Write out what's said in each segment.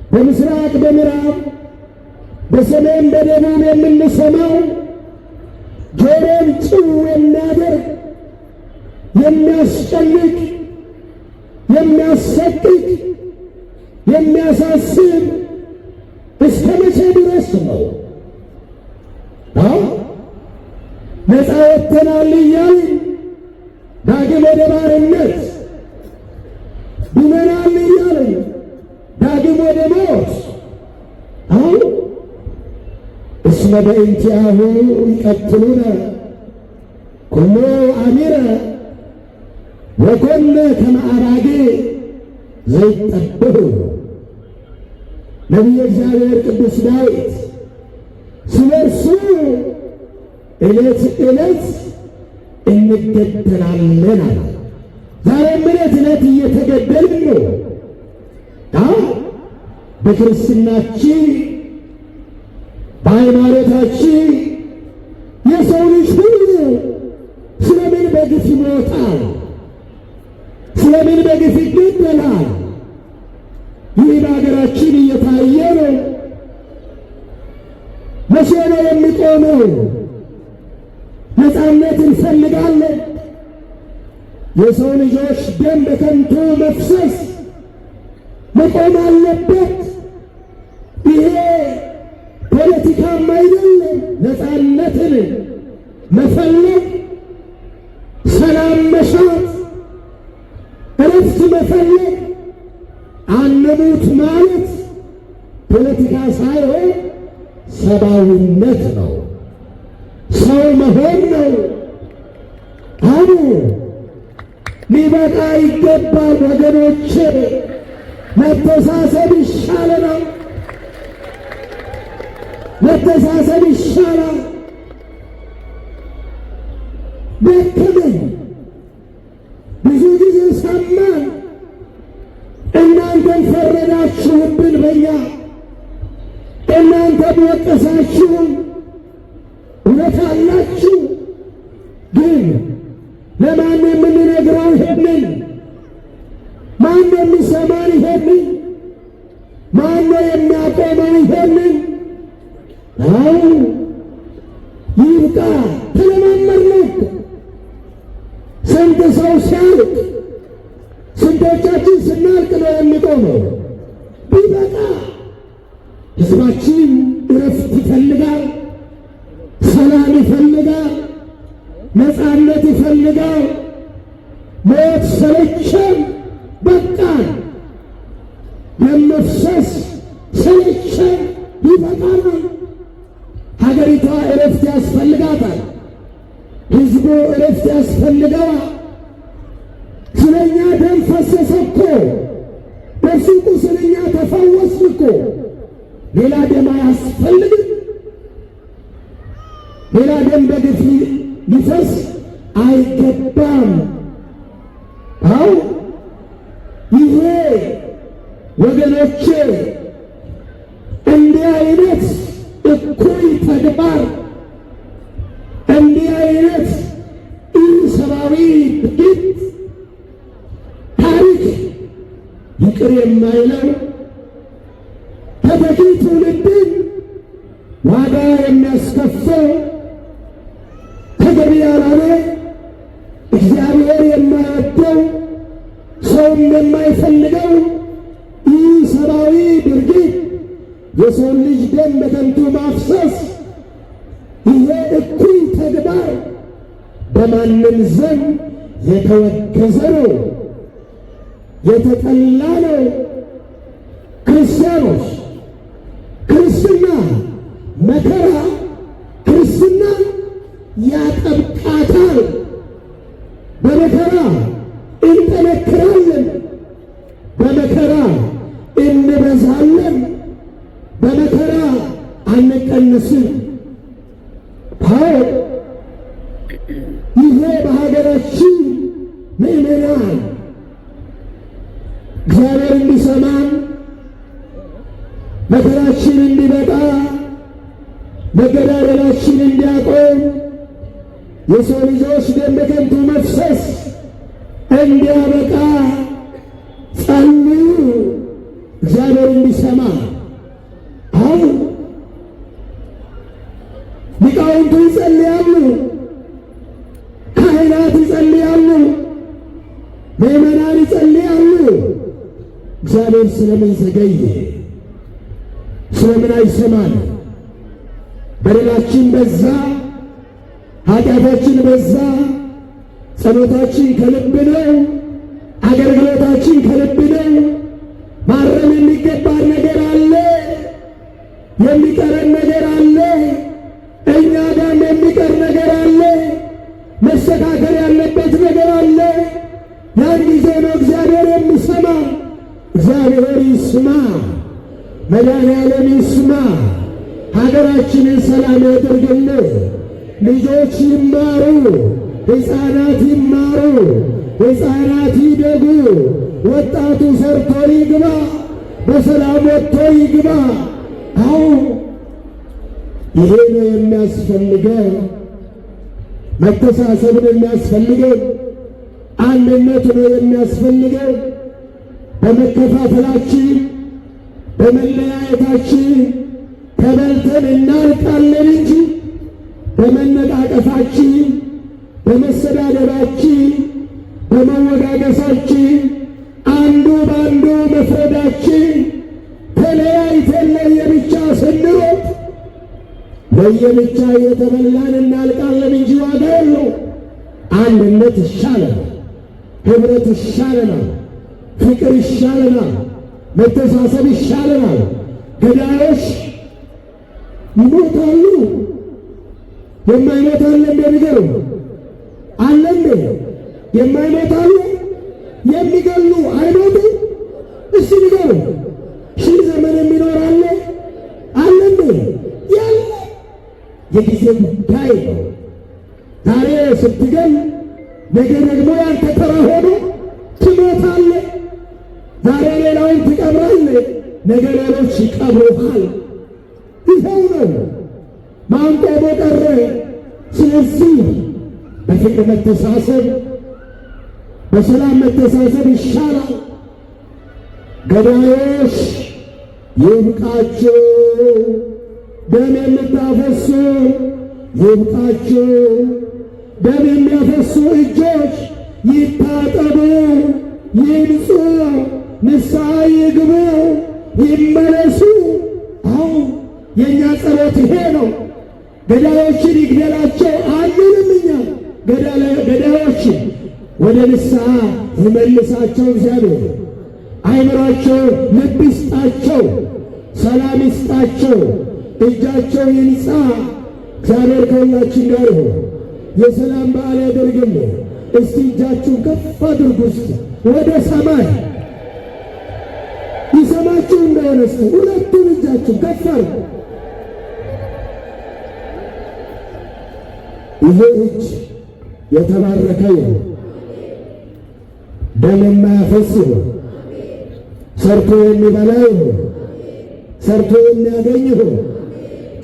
በምስራቅ በምዕራብ በሰሜን በደቡብ የምንሰማው ጆሮን ጭው የሚያደርግ የሚያስጨንቅ የሚያሰቅቅ የሚያሳስብ እስከ መቼ ድረስ ነው? ነፃ ወጥተናል እያልን ዳግም ወደ ባርነት ድነናል እያልን ዳግም ወደ ሞት እስመ በእንቲአሁ ይቀትሉነ ኩሎ አሚረ ወኮነ ከመ አባጌ ዘይጠብሑ። ነቢየ እግዚአብሔር ቅዱስ ዳዊት ስለ እርሱ ዕለት ዕለት እንገደላለን አለ። ዛሬም ዕለት ዕለት እየተገደልን ነው። በክርስትናችን በሃይማኖታችን የሰው ልጅ ሁሉ ስለምን በግፍ ይሞታል? ስለምን በግፍ ይገደላል? ይህ በሀገራችን እየታየ ነው። መቼ ነው የሚቆመው? ነፃነት እንፈልጋለን። የሰው ልጆች ደም በከንቱ መፍሰስ መቆም አለበት። ይሄ ፖለቲካም አይደለም። ነፃነትን መፈለግ፣ ሰላም መሻት፣ እረፍት መፈለግ፣ አንሙት ማለት ፖለቲካ ሳይሆን ሰብአዊነት ነው። ሰው መሆን ነው። አሉ ሊበቃ ይገባል ወገኖቼ። መተሳሰብ ይሻለናል። መተሳሰብ ይሻላል። ደከመን፣ ብዙ ጊዜ ሰማን። እናንተም ፈረዳችሁብን በእኛ፣ እናንተም ወቀሳችሁን። እውነት አላችሁ። ግን ለማን የምንነግረው ይሄንን? ማን የሚሰማን ይሄንን? ማን ነው የሚያቆመው ይሄንን? አው ይብቃ። ተለማመድነው። ስንት ሰው ሲያልቅ፣ ስንቶቻችን ስናልቅ ነው የሚቆመው? ቢበቃ። ሕዝባችን እረፍት ይፈልጋል፣ ሰላም ይፈልጋል፣ ነፃነት ይፈልጋል። ሞት ሰለቸን፣ በቃን። ደም መፍሰስ ሰለቸን፣ ይበቃናል። ሀገሪቷ እረፍት ያስፈልጋታል። ሕዝቡ እረፍት ያስፈልገዋል። ስለኛ ደም ፈሰሰ እኮ፣ በሱቁ ስለኛ ተፈወስን እኮ። ሌላ ደም አያስፈልግም። ሌላ ደም በግፍ ሊፈስ አይገባም። አው ይሄ ወገኖቼ እንዲህ አይነት እኩይ ተግባር፣ እንዲህ አይነት ኢሰብአዊ ድርጊት ታሪክ ይቅር የማይለው ተተኪ ትውልድን ዋጋ የሚያስከፍል ተገቢ ያልሆነ እግዚአብሔር የማይወደው ሰውም የማይፈልገው ይህ ሰብአዊ ድርጊት የሰው ልጅ ደም በከንቱ ማፍሰስ፣ ይሄ እኩይ ተግባር በማንም ዘንድ የተወገዘ ነው፣ የተጠላ ነው። ክርስቲያኖች ክርስትና መከራ፣ ክርስትና ያጠብቃታል። በመከራ እንጠነክራለን፣ በመከራ እንበዛለን፣ በመከራ አንቀንስም። ይሄ በሀገራችን ምእመናን እግዚአብሔር እንዲሰማን መከራችን እንዲበቃ መገዳደላችን እንዲያቆም የሰው ልጆች ደም በከንቱ መፍሰስ እንዲያበቃ ጸልዩ፣ እግዚአብሔር እንዲሰማ አሁን ሊቃውንቱ ይጸልያሉ፣ ካህናት ይጸልያሉ፣ ምዕመናን ይጸልያሉ። እግዚአብሔር ስለምን ዘገየ? ስለምን አይሰማን? በደላችን በዛ፣ ኃጢአታችን በዛ። ጸሎታችን ከልብ ነው፣ አገልግሎታችን ከልብ ነው። ማረም የሚገባን ነገር አለ፣ የሚቀረን ነገር አለ፣ እኛ ጋርም የሚቀር ነገር አለ፣ መስተካከል ያለበት ነገር አለ። ያን ጊዜ ነው እግዚአብሔር የሚሰማ። እግዚአብሔር ይስማ፣ መድኃኔዓለም ይስማ። ሀገራችንን ሰላም ያድርግልን። ልጆች ይማሩ፣ ሕፃናት ይማሩ፣ ሕፃናት ይደጉ። ወጣቱ ሰርቶ ይግባ፣ በሰላም ወጥቶ ይግባ። አዎ ይሄ ነው የሚያስፈልገው። መተሳሰብን የሚያስፈልገው፣ አንድነት ነው የሚያስፈልገው። በመከፋፈላችን በመለያየታችን ተበልተን እናልቃለን እንጂ በመነቃቀፋችን በመሰዳደባችን በመወጋገሳችን አንዱ በአንዱ መፍረዳችን ተለያይተን ለየብቻ ስንሮጥ ለየብቻ እየተበላን እናልቃለን እንጂ ዋጋ የለው። አንድነት ይሻለናል፣ ኅብረት ይሻለናል፣ ፍቅር ይሻለናል፣ መተሳሰብ ይሻለናል። ገዳዮች ይሞታሉ። የማይሞት አለ እንደ ንገሩ አለ እንደ የማይሞት አለ? የሚገሉ አይሞቱ? እስቲ ንገሩ። ሺህ ዘመን የሚኖር አለ አለ እንደ? ያለ የጊዜ ጉዳይ ነው። ዛሬ ስትገል ነገ ደግሞ ያንተ ተራ ሆኖ ትሞታለህ። ዛሬ ሌላውን ትቀብራለህ፣ ነገ ሌሎች ይቀብሩሃል። ይኸው ነው። ማን ቆሞ ቀረ? ስለዚህ በፍቅር መተሳሰብ፣ በሰላም መተሳሰብ ይሻላል። ገዳዮች ይብቃችሁ፣ ደም የምታፈሱ ይብቃችሁ፣ ደም የሚያፈሱ እጆች ይታጠቡ፣ ይንጹ፣ ንስሐ ይግቡ፣ ይመለሱ። አዎ የእኛ ጸሎት ይሄ ነው። ገዳዮችን ይግደላቸው አንልም እኛ። ገዳዮችን ወደ ንስሐ ይመልሳቸው እግዚአብሔር። አይምሯቸው ልብ ይስጣቸው፣ ሰላም ይስጣቸው፣ እጃቸው ይንጻ። እግዚአብሔር ከሁላችን ጋር ይሁን። የሰላም በዓል ያደርግልን። እስቲ እጃችሁን ከፍ አድርጉ እስቲ ወደ ሰማይ። ይሰማችሁ እንደሆነ እስቲ ሁለቱን እጃችሁን ከፍ አድርጉ። ይሄ እጅ የተባረከ ይሁን፣ ደም የማያፈስ ይሁን፣ ሰርቶ የሚበላ ይሁን፣ ሰርቶ የሚያገኝ ይሁን።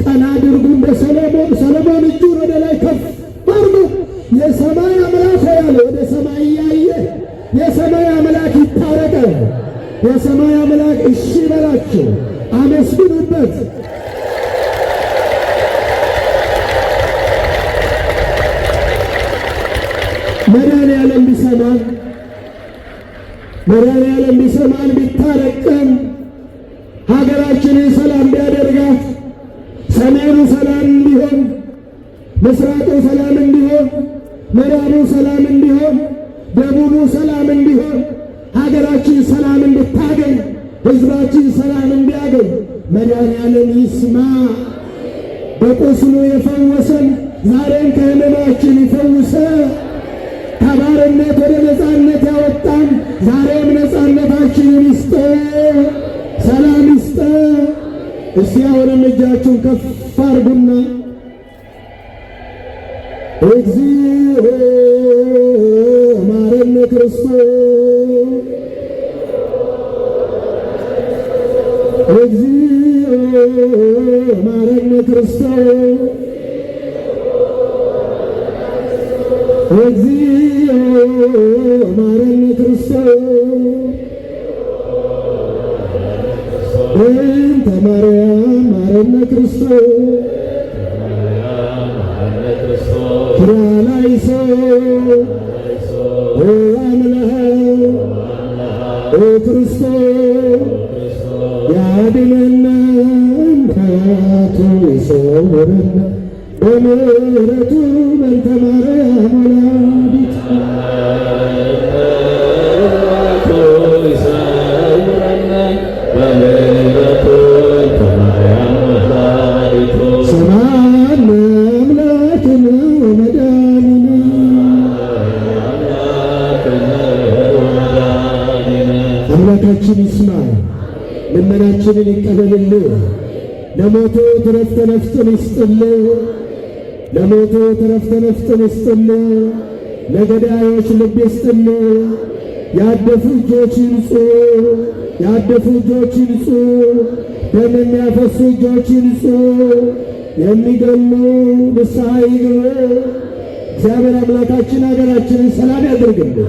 ቀና አድርጉ እንደ ሰሎሞን። ሰሎሞን እጁን ወደ ላይ ከፍ አድርጎ የሰማይ አምላክ ያለ ወደ ሰማይ እያየ የሰማይ አምላክ ይታረቀ። የሰማይ አምላክ እሺ በላችሁ፣ አመስግኑበት። መድኃኔዓለም ቢሰማን፣ መድኃኔዓለም ቢሰማን ቢታረቀን፣ ሀገራችንን ሰላም ቢያደርጋት፣ ሰሜኑ ሰላም እንዲሆን፣ ምስራቁ ሰላም እንዲሆን፣ ምዕራቡ ሰላም እንዲሆን፣ ደቡቡ ሰላም እንዲሆን፣ ሀገራችን ሰላም እንድታገኝ፣ ሕዝባችን ሰላም እንዲያገኝ መድኃኔዓለም ይስማ። በቁስሉ የፈወሰን ዛሬም ከሕመማችን ይፈውሰ። ከባርነት ወደ ነፃነት ያወጣን ዛሬም ነፃነታችንን ይስጠ፣ ሰላም ይስጠ። እስቲ አሁንም እጃችሁን ከፍ አድርጉና እግዚኦ ማረነ ክርስቶስ፣ እግዚኦ ማረነ ክርስቶስ፣ እግዚኦ ማረነ ክርስቶስ፣ በእንተ ማርያም ማረነ ክርስቶስ ኪርያላይሶ ኦ ክርስቶስ ያድነነ ከኃጢአቱ ይሰውረነ በምሕረቱ በእንተ ማርያም ወላዲተ ሰማዕነ አምላክነ ወመድኃኒነ አምላካችን ይስማ፣ ልመናችንን ይቀበልልን። ለሞቱ ዕረፍተ ነፍስን ይስጥልን። ለሞቱ ዕረፍተ ነፍስን ይስጥልን። ለገዳዮች ልብ ይስጥልን። ያደፉ እጆች ይንጹ፣ ያደፉ እጆች ይንጹ። ደም የሚያፈሱ እጆች ይንጹ። የሚገሉ ንስሐ ይግቡ። እግዚአብሔር አምላካችን ሀገራችንን ሰላም ያደርግልን፣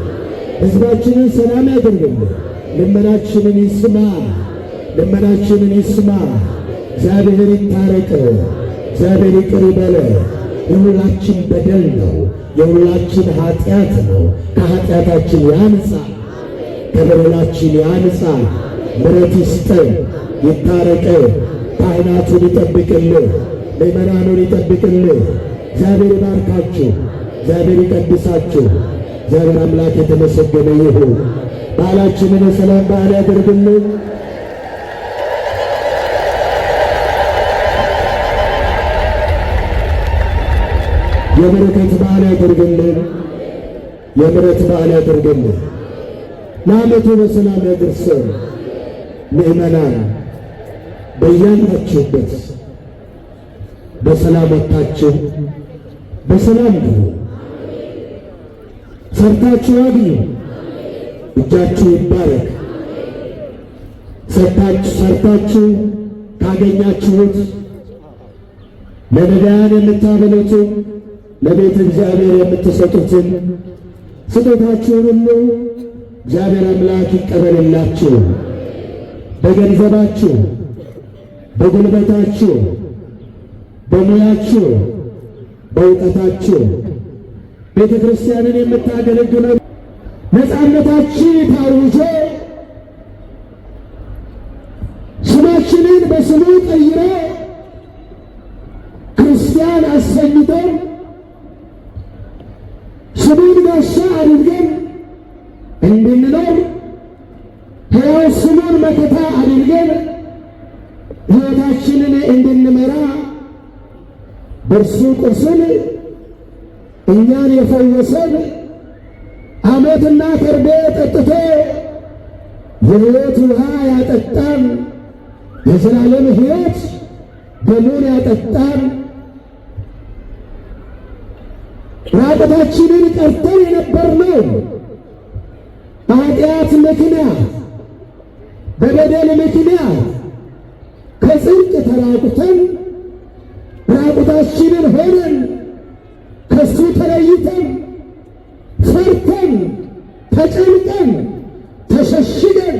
ሕዝባችንን ሰላም ያደርግልን። ልመናችንን ይስማ፣ ልመናችንን ይስማ። እግዚአብሔር ይታረቅ፣ እግዚአብሔር ይቅር ይበለ። የሁላችን በደል ነው፣ የሁላችን ኃጢአት ነው። ከኃጢአታችን ያንጻ፣ ከበደላችን ያንጻ። ምሕረት ይስጠን፣ ይታረቅ። ካህናቱን ይጠብቅልን፣ ምእመናኑን ይጠብቅልን። እግዚአብሔር ይባርካችሁ፣ እግዚአብሔር ይቀድሳችሁ። እግዚአብሔር አምላክ የተመሰገነ ይሁን። በዓላችንን የሰላም በዓል ያደርግልን። የበረከት በዓል ያደርግልን። የምሕረት በዓል ያደርግልን። ለዓመቱ በሰላም ያድርሰን። ምእመናን በያላችሁበት በሰላም ወጥታችሁ በሰላም ግቡ። ሰርታችሁ አግኙ፣ እጃችሁ ይባረክ። ሰርታችሁ ካገኛችሁት ለነዳያን የምታበሉትን ለቤተ እግዚአብሔር የምትሰጡትን ስጦታችሁን ሁሉ እግዚአብሔር አምላክ ይቀበልላችሁ። በገንዘባችሁ፣ በጉልበታችሁ፣ በሙያችሁ፣ በእውቀታችሁ ቤተ ክርስቲያንን የምታገለግሉ ነፃነታችን ታውጆ ስማችንን በስሙ ቀይሮ ክርስቲያን አሰኝተን ስሙን ጋሻ አድርገን እንድንኖር ሕያው ስሙን መከታ አድርገን ሕይወታችንን እንድንመራ በእርሱ ቁስል እኛን የፈወሰን ዓመትና ከርቤ ጠጥቶ የሕይወት ውሃ ያጠጣን የዘላለም ሕይወት ደሙን ያጠጣን ራቁታችንን ቀርተን የነበርነው በኃጢአት ምክንያት በበደል ምክንያት ከጽድቅ ተራቁተን ራቁታችንን ሆነን ከሱ ተለይተን ፈርተን ተጨንቀን ተሸሽገን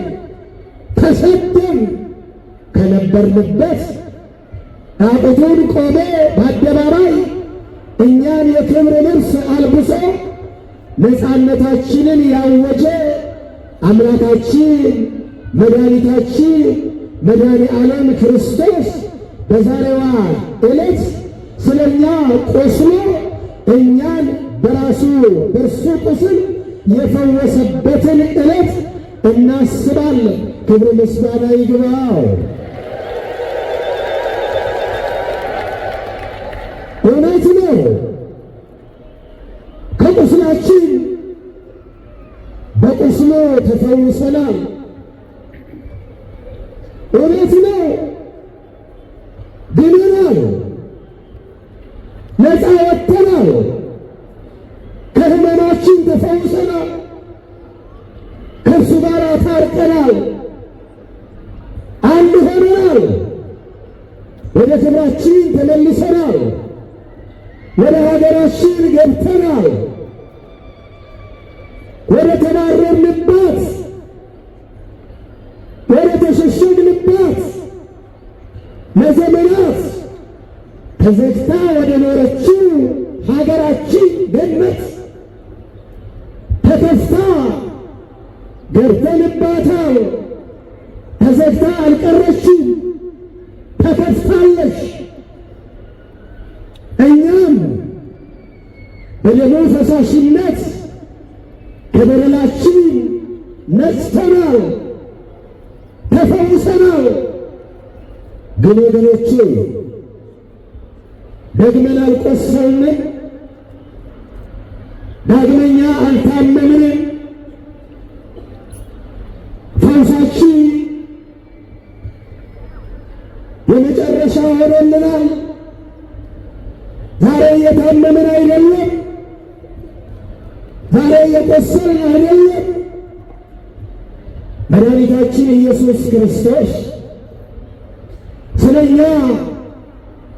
ተሰደን ከነበርንበት ራቁቱን ቆመ በአደባባይ እኛን የክብር ልብስ አልብሶ ነፃነታችንን ያወጀ አምላካችን መድኃኒታችን መድኃኔ ዓለም ክርስቶስ በዛሬዋ ዕለት ስለኛ ቆስሎ እኛን በራሱ በእርሱ ቁስል የፈወሰበትን ዕለት እናስባለን። ክብር ምስጋና ይግባው። እውነት ነው፣ ከቁስላችን በቁስሉ ተፈውሰናል። እውነት ነው፣ ድነናል፣ ነፃ ወጥተናል፣ ከሕመማችን ተፈውሰናል፣ ከእርሱ ጋር ታርቀናል፣ አንድ ሆነናል፣ ወደ ክብራችን ተመልሰናል፣ ወደ ሀገራችን ገብተናል፣ ወደ ተባረርንባት ወደ ተሸሸግንባት ለዘመናት ተዘግታ ወደ ኖረችው ሀገራችን ገነት ተከፍታ ገብተንባታል። ተዘግታ አልቀረችም፣ ተከፍታለች። እኛም በደሙ ፈሳሽነት ከበደላችን ነጽተናል፣ ተፈውሰናል። ግን ወገኖቼ ደግመን አልቆሰልንም፣ ዳግመኛ አልታመምንም። ፈውሳችን የመጨረሻ ሆኖልናል። ዛሬ እየታመምን አይደለም፣ ዛሬ እየቆሰልን አይደለም። መድኃኒታችን ኢየሱስ ክርስቶስ ስለኛ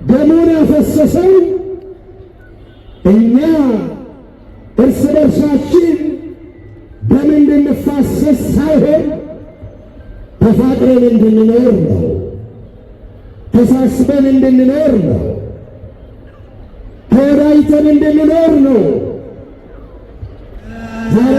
ደሙን ያፈሰሰው እኛ እርስ በርሳችን ደም እንድንፋሰስ ሳይሆን ተፋቅረን እንድንኖር ነው። ተሳስበን እንድንኖር ነው። ተወዳጅተን እንድንኖር ነው። ዛሬ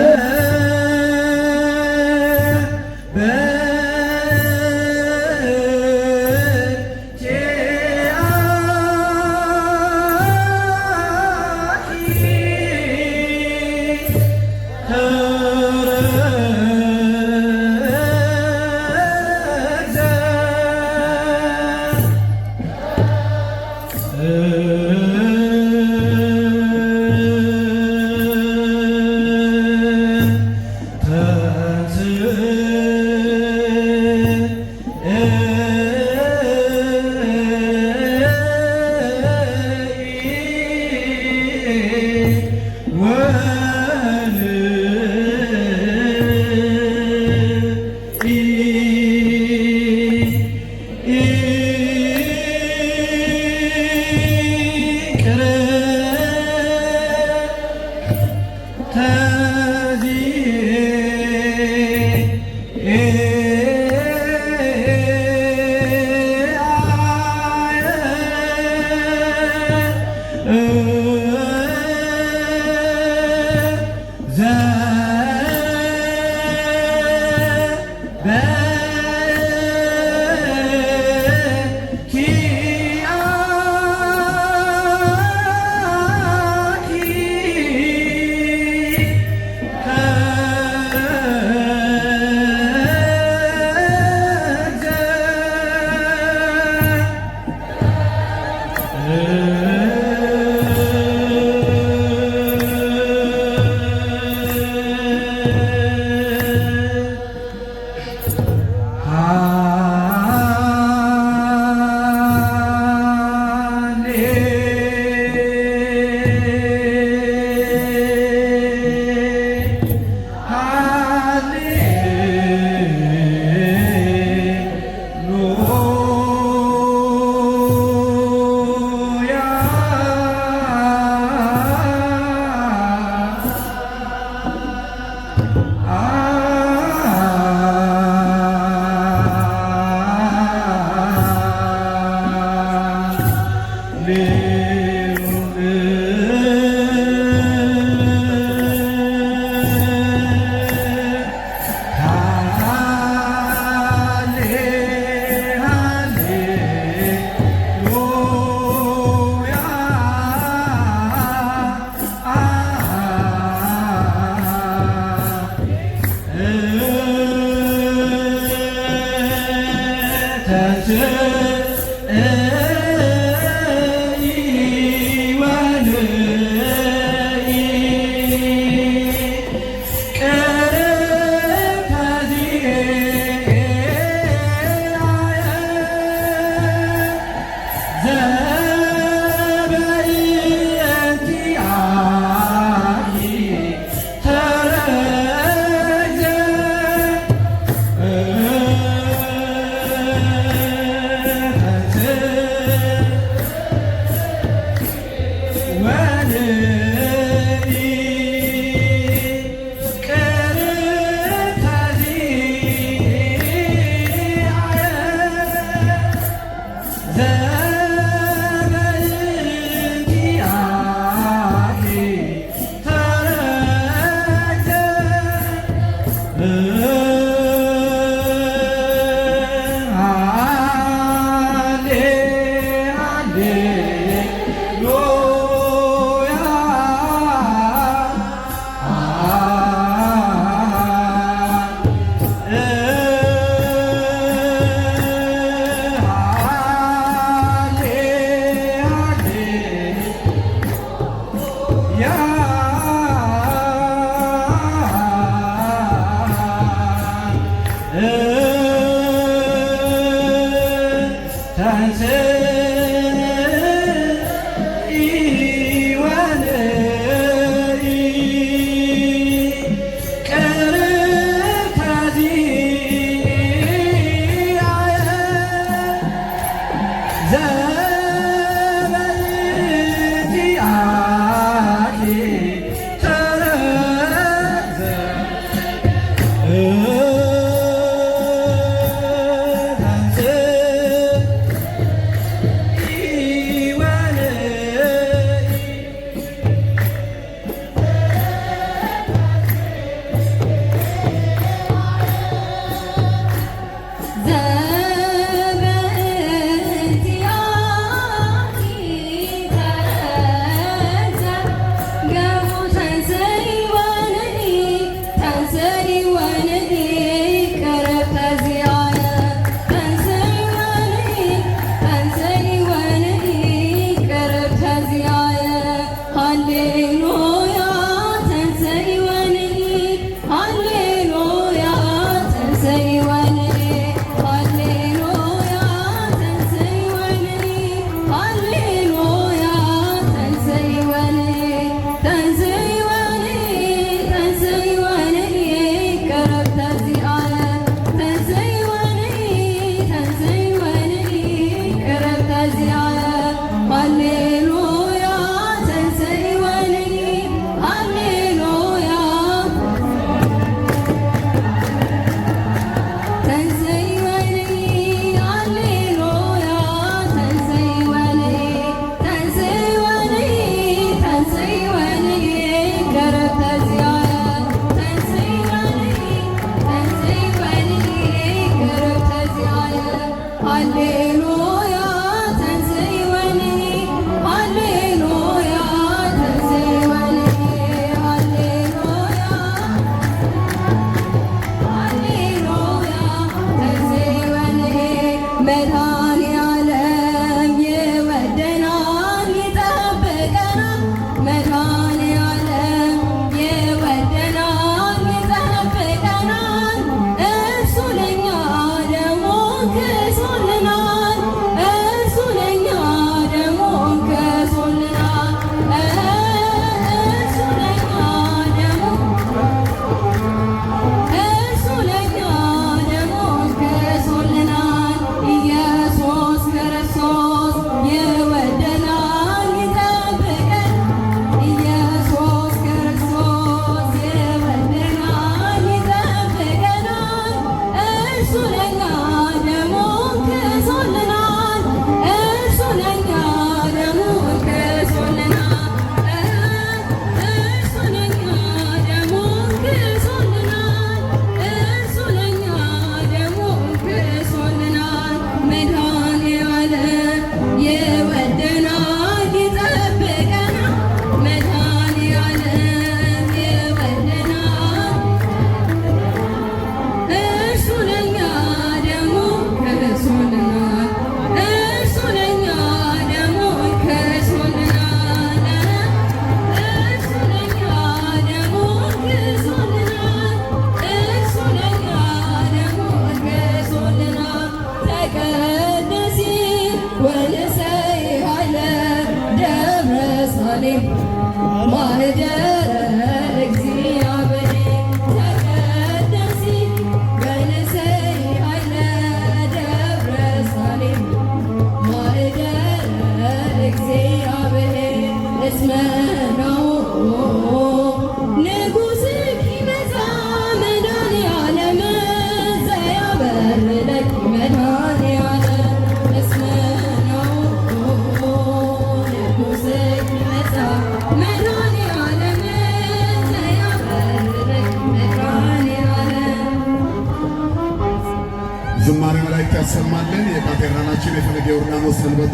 ዝማሬ መላእክት ያሰማልን። የካቴድራላችን የፈለገ ዮርዳኖስ ሰንበት